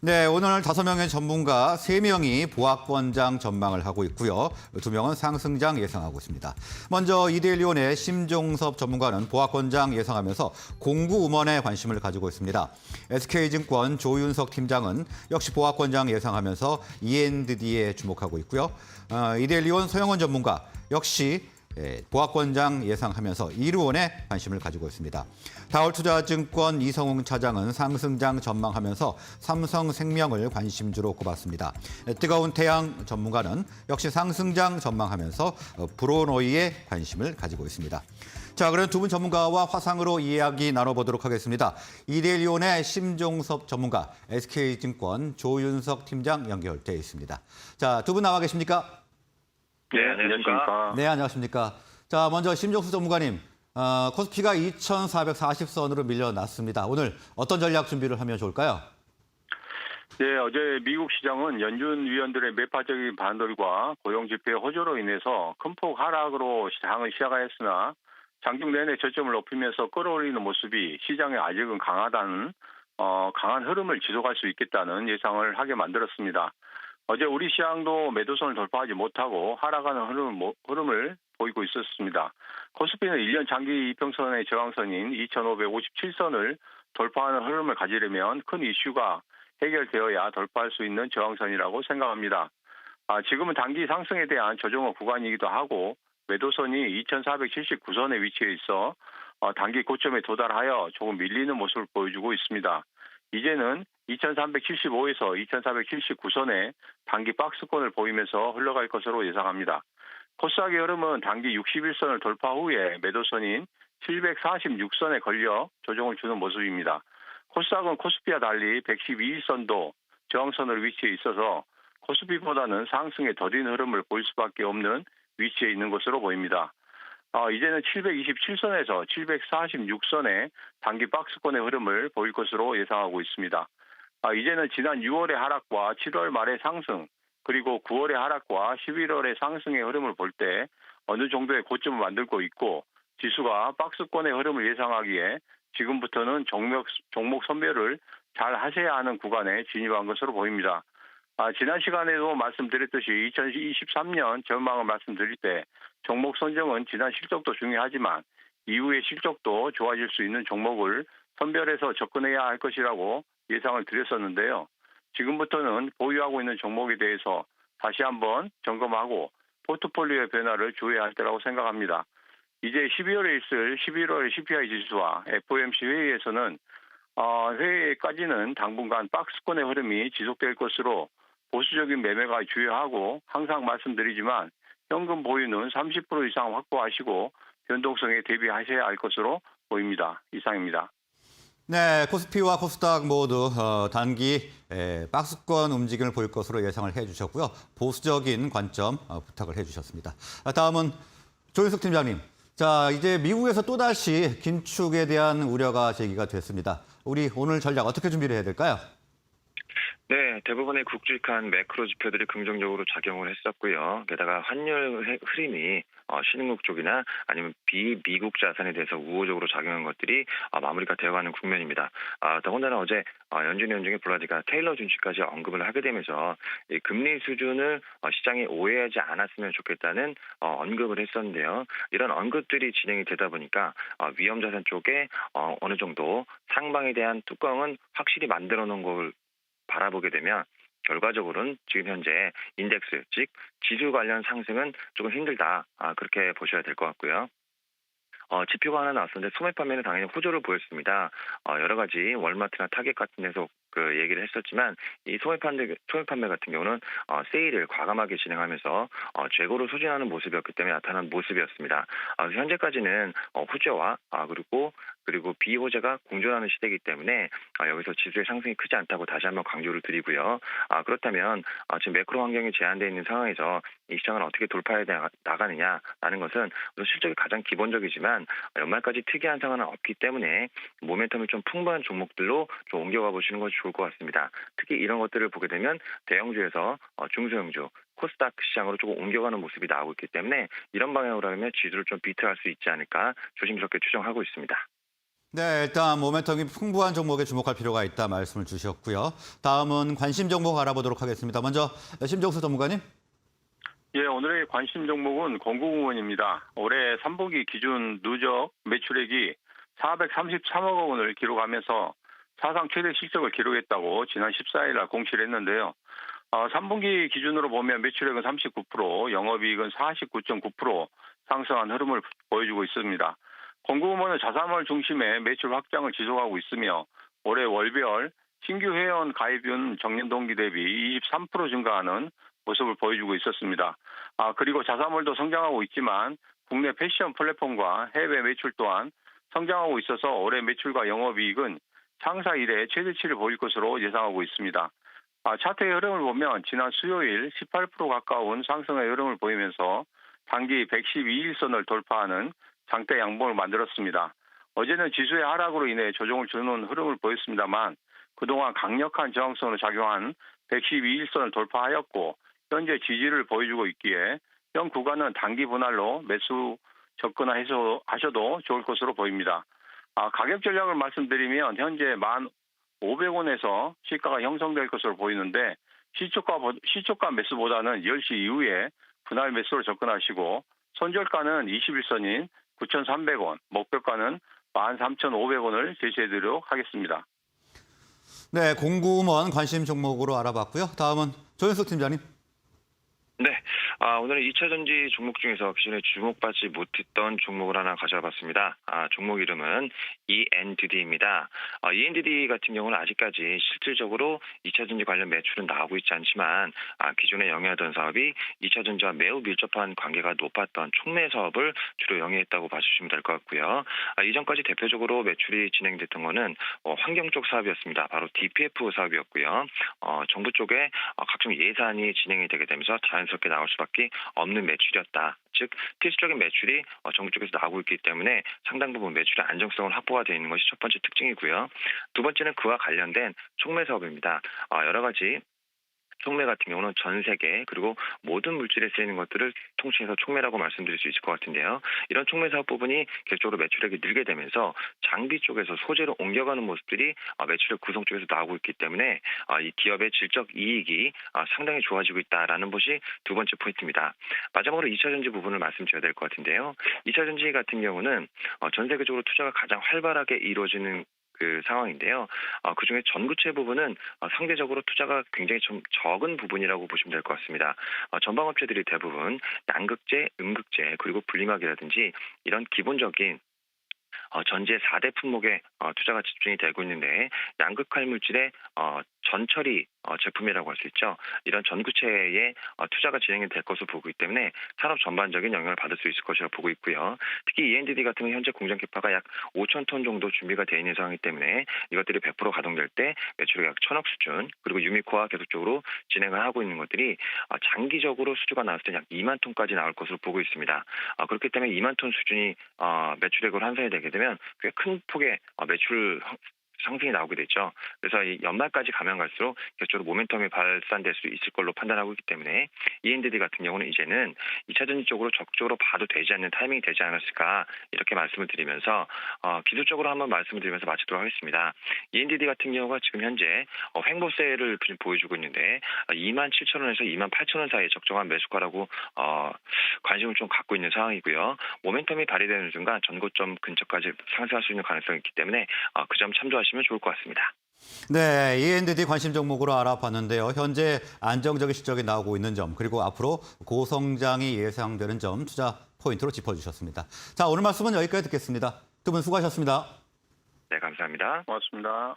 네, 오늘 5명의 전문가 3명이 보합권장 전망을 하고 있고요. 2명은 상승장 예상하고 있습니다. 먼저 이데일리온의 심종섭 전문가는 보합권장 예상하면서 공구음원에 관심을 가지고 있습니다. SK증권 조윤석 팀장은 역시 보합권장 예상하면서 E&D에 주목하고 있고요. 이데일리온 서영원 전문가 역시 보합권장 예상하면서 이루원에 관심을 가지고 있습니다. 다올투자증권 이성웅 차장은 상승장 전망하면서 삼성생명을 관심주로 꼽았습니다. 뜨거운 태양 전문가는 역시 상승장 전망하면서 브로노이에 관심을 가지고 있습니다. 자, 그럼 두 분 전문가와 화상으로 이야기 나눠보도록 하겠습니다. 이데일리온의 심종섭 전문가, SK증권 조윤석 팀장 연결돼 있습니다. 자, 두 분 나와 계십니까? 네, 안녕하십니까. 네, 안녕하십니까. 자, 먼저 심종수 전문가님, 코스피가 2,440선으로 밀려났습니다. 오늘 어떤 전략 준비를 하면 좋을까요? 네, 어제 미국 시장은 연준 위원들의 매파적인 반발과 고용 지표의 호조로 인해서 큰 폭 하락으로 시장을 시작하였으나 장중 내내 저점을 높이면서 끌어올리는 모습이 시장에 아직은 강한 흐름을 지속할 수 있겠다는 예상을 하게 만들었습니다. 어제 우리 시장도 매도선을 돌파하지 못하고 하락하는 흐름을 보이고 있었습니다. 코스피는 1년 장기 이평선의 저항선인 2,557선을 돌파하는 흐름을 가지려면 큰 이슈가 해결되어야 돌파할 수 있는 저항선이라고 생각합니다. 지금은 단기 상승에 대한 조정의 구간이기도 하고 매도선이 2,479선에 위치해 있어 단기 고점에 도달하여 조금 밀리는 모습을 보여주고 있습니다. 이제는 2,375에서 2,479선에 단기 박스권을 보이면서 흘러갈 것으로 예상합니다. 코스닥의 흐름은 단기 61선을 돌파 후에 매도선인 746선에 걸려 조정을 주는 모습입니다. 코스닥은 코스피와 달리 112일선도 저항선을 위치해 있어서 코스피보다는 상승에 더딘 흐름을 보일 수밖에 없는 위치에 있는 것으로 보입니다. 이제는 727선에서 746선에 단기 박스권의 흐름을 보일 것으로 예상하고 있습니다. 이제는 지난 6월의 하락과 7월 말의 상승, 그리고 9월의 하락과 11월의 상승의 흐름을 볼 때 어느 정도의 고점을 만들고 있고 지수가 박스권의 흐름을 예상하기에 지금부터는 종목 선별을 잘 하셔야 하는 구간에 진입한 것으로 보입니다. 지난 시간에도 말씀드렸듯이 2023년 전망을 말씀드릴 때 종목 선정은 지난 실적도 중요하지만 이후의 실적도 좋아질 수 있는 종목을 선별해서 접근해야 할 것이라고 예상을 드렸었는데요. 지금부터는 보유하고 있는 종목에 대해서 다시 한번 점검하고 포트폴리오의 변화를 주의해야 할 때라고 생각합니다. 이제 12월에 있을 11월의 CPI 지수와 FOMC 회의에서는 회의까지는 당분간 박스권의 흐름이 지속될 것으로 보수적인 매매가 주요하고 항상 말씀드리지만 현금 보유는 30% 이상 확보하시고 변동성에 대비하셔야 할 것으로 보입니다. 이상입니다. 네, 코스피와 코스닥 모두 단기 박스권 움직임을 보일 것으로 예상을 해주셨고요. 보수적인 관점 부탁을 해주셨습니다. 다음은 조윤석 팀장님. 자, 이제 미국에서 또다시 긴축에 대한 우려가 제기가 됐습니다. 우리 오늘 전략 어떻게 준비를 해야 될까요? 네, 대부분의 굵직한 매크로 지표들이 긍정적으로 작용을 했었고요. 게다가 환율 흐름이 신흥국 쪽이나 아니면 비미국 자산에 대해서 우호적으로 작용한 것들이 마무리가 되어가는 국면입니다. 더군다나 어제 연준 위원 중에 블라디가 테일러 준치까지 언급을 하게 되면서 이 금리 수준을 시장이 오해하지 않았으면 좋겠다는 언급을 했었는데요. 이런 언급들이 진행이 되다 보니까 위험 자산 쪽에 어느 정도 상방에 대한 뚜껑은 확실히 만들어 놓은 걸 바라보게 되면 결과적으로는 지금 현재 인덱스, 즉 지수 관련 상승은 조금 힘들다. 그렇게 보셔야 될 것 같고요. 지표가 하나 나왔었는데 소매 판매는 당연히 호조를 보였습니다. 여러 가지 월마트나 타겟 같은 데서 얘기를 했었지만 이 소매 판매 같은 경우는 세일을 과감하게 진행하면서 재고를 소진하는 모습이었기 때문에 나타난 모습이었습니다. 현재까지는 호재와 그리고 비호재가 공존하는 시대이기 때문에 여기서 지수의 상승이 크지 않다고 다시 한번 강조를 드리고요. 그렇다면 지금 매크로 환경이 제한되어 있는 상황에서 이 시장을 어떻게 돌파해 나가느냐라는 것은 실적이 가장 기본적이지만 연말까지 특이한 상황은 없기 때문에 모멘텀이 좀 풍부한 종목들로 좀 옮겨가 보시는 것이 좋을 것 같습니다. 특히 이런 것들을 보게 되면 대형주에서 중소형주, 코스닥 시장으로 조금 옮겨가는 모습이 나오고 있기 때문에 이런 방향으로 하면 지수를 좀 비트할 수 있지 않을까 조심스럽게 추정하고 있습니다. 네, 일단 모멘텀이 풍부한 종목에 주목할 필요가 있다 말씀을 주셨고요. 다음은 관심 종목 알아보도록 하겠습니다. 먼저 심종수 전문가님. 예, 오늘의 관심 종목은 공구공원입니다. 올해 3분기 기준 누적 매출액이 433억 원을 기록하면서 사상 최대 실적을 기록했다고 지난 14일 날 공시를 했는데요. 3분기 기준으로 보면 매출액은 39%, 영업이익은 49.9% 상승한 흐름을 보여주고 있습니다. 공구공원은 자사몰 중심의 매출 확장을 지속하고 있으며 올해 월별 신규 회원 가입은 전년 동기 대비 23% 증가하는 모습을 보여주고 있었습니다. 그리고 자사몰도 성장하고 있지만 국내 패션 플랫폼과 해외 매출 또한 성장하고 있어서 올해 매출과 영업이익은 창사 이래 최대치를 보일 것으로 예상하고 있습니다. 차트의 흐름을 보면 지난 수요일 18% 가까운 상승의 흐름을 보이면서 단기 112일선을 돌파하는 장대 양봉을 만들었습니다. 어제는 지수의 하락으로 인해 조정을 주는 흐름을 보였습니다만 그동안 강력한 저항선으로 작용한 112일선을 돌파하였고 현재 지지를 보여주고 있기에 현 구간은 단기 분할로 매수 접근하셔도 좋을 것으로 보입니다. 가격 전략을 말씀드리면 현재 1,500원에서 시가가 형성될 것으로 보이는데 시초가 매수보다는 10시 이후에 분할 매수로 접근하시고 손절가는 21선인 9,300원, 목표가는 13,500원을 제시해드리도록 하겠습니다. 네, 공구먼 관심 종목으로 알아봤고요. 다음은 조현석 팀장님. 네, 오늘은 2차전지 종목 중에서 기존에 주목받지 못했던 종목을 하나 가져와봤습니다. 종목 이름은 ENDD입니다. ENDD 같은 경우는 아직까지 실질적으로 2차전지 관련 매출은 나오고 있지 않지만 기존에 영위하던 사업이 2차전지와 매우 밀접한 관계가 높았던 촉매 사업을 주로 영위했다고 봐주시면 될 것 같고요. 이전까지 대표적으로 매출이 진행됐던 거는 환경 쪽 사업이었습니다. 바로 DPF 사업이었고요. 정부 쪽에 각종 예산이 진행이 되게 되면서 자연스럽게 나올 수밖에 없는 매출이었다. 즉 필수적인 매출이 정부 쪽에서 나오고 있기 때문에 상당 부분 매출의 안정성을 확보가 되어 있는 것이 첫 번째 특징이고요. 두 번째는 그와 관련된 촉매 사업입니다. 여러 가지 촉매 같은 경우는 전 세계 그리고 모든 물질에 쓰이는 것들을 통칭해서 촉매라고 말씀드릴 수 있을 것 같은데요. 이런 촉매 사업 부분이 계속적으로 매출액이 늘게 되면서 장비 쪽에서 소재로 옮겨가는 모습들이 매출액 구성 쪽에서 나오고 있기 때문에 이 기업의 질적 이익이 상당히 좋아지고 있다라는 것이 두 번째 포인트입니다. 마지막으로 2차전지 부분을 말씀드려야 될 것 같은데요. 2차전지 같은 경우는 전 세계적으로 투자가 가장 활발하게 이루어지는 그 상황인데요. 그중에 전구체 부분은 상대적으로 투자가 굉장히 좀 적은 부분이라고 보시면 될 것 같습니다. 전방업체들이 대부분 양극재, 음극재, 그리고 분리막이라든지 이런 기본적인 전지의 4대 품목에 투자가 집중이 되고 있는데 양극할 물질의 전처리 제품이라고 할 수 있죠. 이런 전구체에 투자가 진행이 될 것으로 보고 있기 때문에 산업 전반적인 영향을 받을 수 있을 것이라고 보고 있고요. 특히 ENDD 같은 경우 현재 공장 캐파가 약 5,000톤 정도 준비가 되어 있는 상황이기 때문에 이것들이 100% 가동될 때 매출이 약 1,000억 수준 그리고 유미코와 계속적으로 진행을 하고 있는 것들이 장기적으로 수주가 나왔을 때 약 2만 톤까지 나올 것으로 보고 있습니다. 그렇기 때문에 2만 톤 수준이 매출액으로 환산이 되게 되면 꽤 큰 폭의 매출 상승이 나오게 됐죠. 그래서 이 연말까지 가면 갈수록 계속적으로 모멘텀이 발산될 수 있을 걸로 판단하고 있기 때문에 ENDD 같은 경우는 이제는 2차전지 쪽으로 적극적으로 봐도 되지 않는 타이밍이 되지 않았을까 이렇게 말씀을 드리면서 기술적으로 한번 말씀을 드리면서 마치도록 하겠습니다. ENDD 같은 경우가 지금 현재 횡보세를 보여주고 있는데 27,000원에서 28,000원 사이에 적정한 매수가라고 관심을 좀 갖고 있는 상황이고요. 모멘텀이 발휘되는 순간 전고점 근처까지 상승할 수 있는 가능성이 있기 때문에 그 점 참조하시면 좋을 것 같습니다. 네, ENDD 관심 종목으로 알아봤는데요. 현재 안정적인 실적이 나오고 있는 점, 그리고 앞으로 고성장이 예상되는 점 투자 포인트로 짚어주셨습니다. 자, 오늘 말씀은 여기까지 듣겠습니다. 두 분 수고하셨습니다. 네, 감사합니다. 고맙습니다.